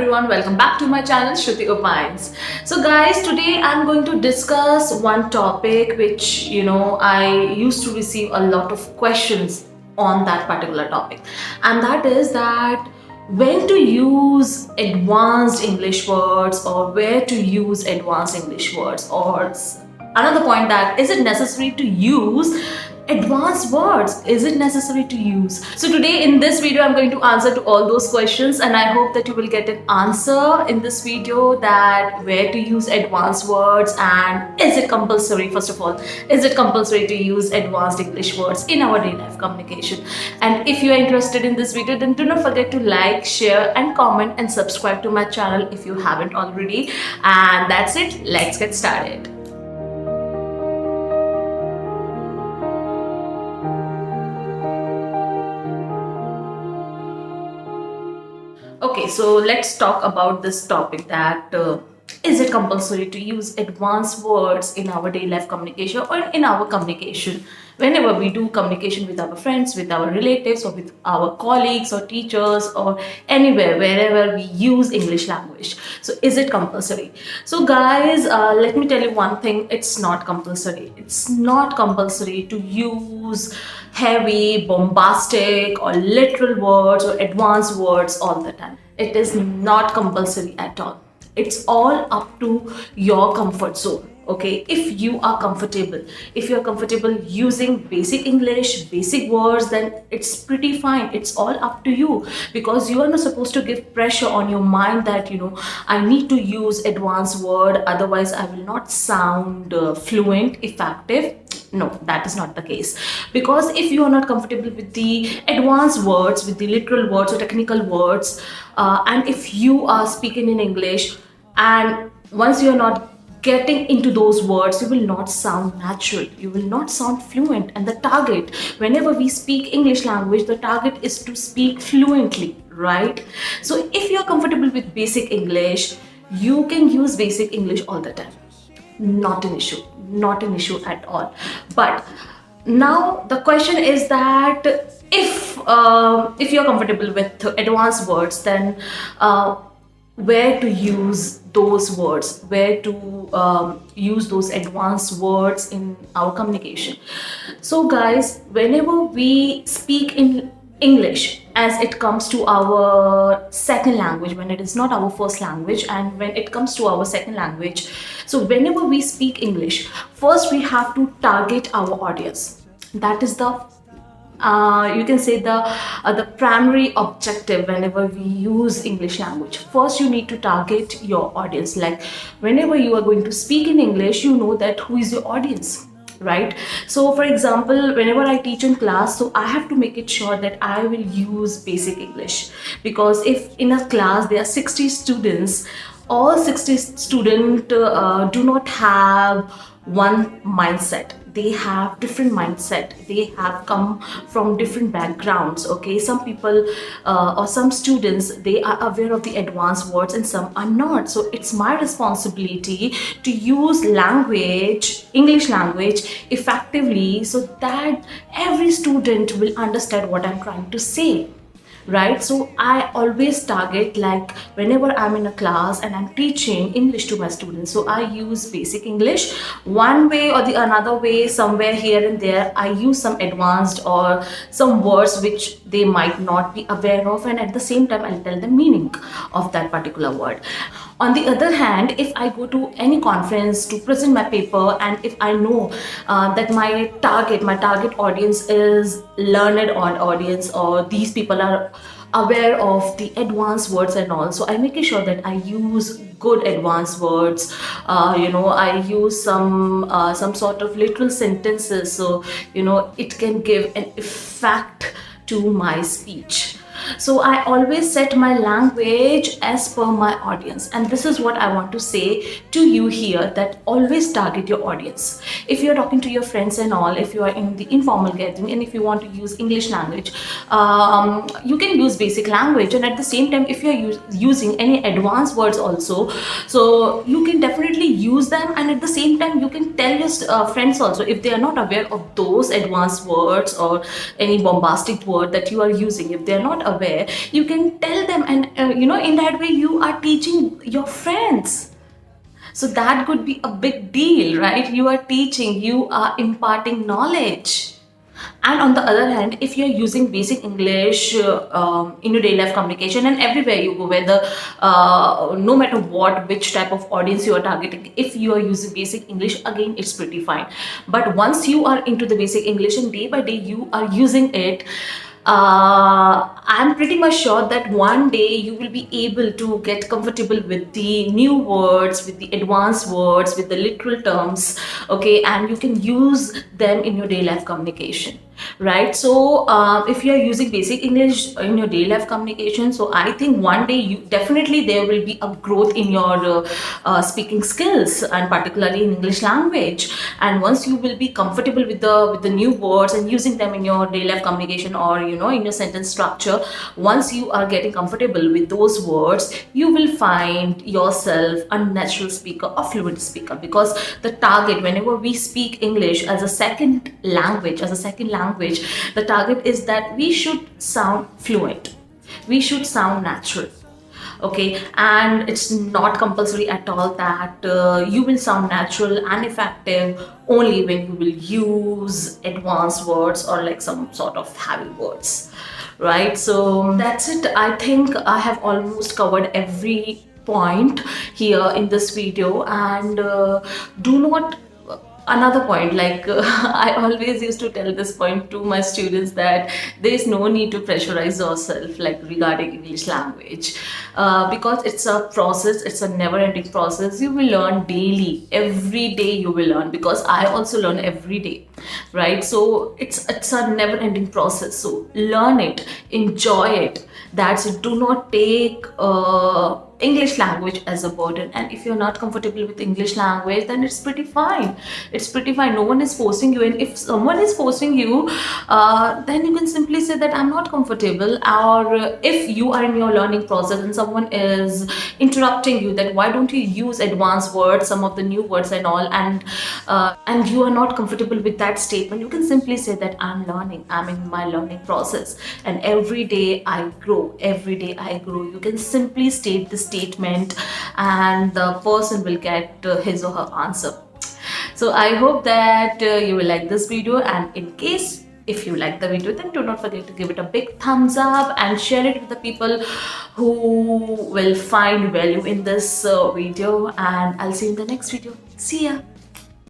everyone, welcome back to my channel Shruti Opines. So guys, today I'm going to discuss one topic which I used to receive a lot of questions on that particular topic, and that is that when to use advanced English words or where to use advanced English words, or another point, that is it necessary to use advanced words, is it necessary to use? So today in this video I'm going to answer to all those questions, and I hope that you will get an answer in this video, that where to use advanced words and is it compulsory. First of all, is it compulsory to use advanced English words in our daily life communication? And if you are interested in this video, then do not forget to like, share and comment and subscribe to my channel if you haven't already. And that's it, let's get started. Okay, so let's talk about this topic, that is it compulsory to use advanced words in our daily life communication or in our communication whenever we do communication with our friends, with our relatives, or with our colleagues or teachers, or anywhere wherever we use English language. So is it compulsory? So guys, let me tell you one thing, it's not compulsory. It's not compulsory to use heavy, bombastic or literal words or advanced words all the time. It is not compulsory at all. It's all up to your comfort zone. Okay, if you are comfortable, using basic English, basic words, then it's pretty fine. It's all up to you, because you are not supposed to give pressure on your mind that I need to use advanced word, otherwise I will not sound fluent, effective. No, that is not the case. Because if you are not comfortable with the advanced words, with the literal words or technical words, and if you are speaking in English, and once you are not getting into those words, you will not sound natural, you will not sound fluent. And the target, whenever we speak English language, the target is to speak fluently, right? So if you are comfortable with basic English, you can use basic English all the time. Not an issue, not an issue at all. But now the question is that if you're comfortable with advanced words, then where to use those words, where to use those advanced words in our communication. So guys, whenever we speak in English as it comes to our second language, when it is not our first language, and when it comes to our second language, so whenever we speak English, first we have to target our audience. That is the you can say the primary objective whenever we use English language. First you need to target your audience. Like whenever you are going to speak in English, you know that who is your audience, right? So for example, whenever I teach in class, so I have to make it sure that I will use basic English, because if in a class there are 60 students, all 60 students do not have one mindset. They have different mindset, they have come from different backgrounds. Okay, some people or some students, they are aware of the advanced words and some are not. So it's my responsibility to use language, English language, effectively, so that every student will understand what I'm trying to say, right? So I always target, like whenever I'm in a class and I'm teaching English to my students, so I use basic English. One way or the another way, somewhere here and there, I use some advanced or some words which they might not be aware of, and at the same time I'll tell the meaning of that particular word. On the other hand, if I go to any conference to present my paper, and if I know that my target audience is learned audience, or these people are aware of the advanced words and all, so I make sure that I use good advanced words. I use some sort of literal sentences, so it can give an effect to my speech. So I always set my language as per my audience, and this is what I want to say to you here, that always target your audience. If you're talking to your friends and all, if you are in the informal gathering, and if you want to use English language, you can use basic language, and at the same time if you're using any advanced words also, so you can definitely use them, and at the same time you can tell your friends also, if they are not aware of those advanced words or any bombastic word that you are using, if they are not aware aware, you can tell them, and in that way you are teaching your friends. So that could be a big deal, right? You are teaching, you are imparting knowledge. And on the other hand, if you're using basic English in your daily life communication and everywhere you go, whether no matter what, which type of audience you are targeting, if you are using basic English, again, it's pretty fine. But once you are into the basic English and day by day you are using it, I'm pretty much sure that one day you will be able to get comfortable with the new words, with the advanced words, with the literal terms, okay, and you can use them in your daily life communication, right? So if you are using basic English in your daily life communication, so I think one day you definitely there will be a growth in your speaking skills, and particularly in English language. And once you will be comfortable with the new words and using them in your daily life communication, or in your sentence structure, once you are getting comfortable with those words, you will find yourself a natural speaker, a fluent speaker. Because the target, whenever we speak English as a second language, the target is that we should sound fluent, we should sound natural, okay? And it's not compulsory at all that you will sound natural and effective only when you will use advanced words or like some sort of heavy words, right? So that's it. I think I have almost covered every point here in this video. And do not another point, like I always used to tell this point to my students, that there is no need to pressurize yourself like regarding English language, because it's a process, it's a never ending process. You will learn daily, every day you will learn, because I also learn every day, right? So it's a never ending process. So learn it, enjoy it. That's it. Do not take English language as a burden. And if you're not comfortable with English language, then it's pretty fine. It's pretty fine. No one is forcing you. And if someone is forcing you, then you can simply say that I'm not comfortable. Or if you are in your learning process and someone is interrupting you, that why don't you use advanced words, some of the new words and all, and you are not comfortable with that statement, you can simply say that I'm learning, I'm in my learning process, and every day I grow, every day I grow. You can simply state the statement and the person will get his or her answer. So I hope that you will like this video, and in case if you like the video, then do not forget to give it a big thumbs up and share it with the people who will find value in this video. And I'll see you in the next video. See ya.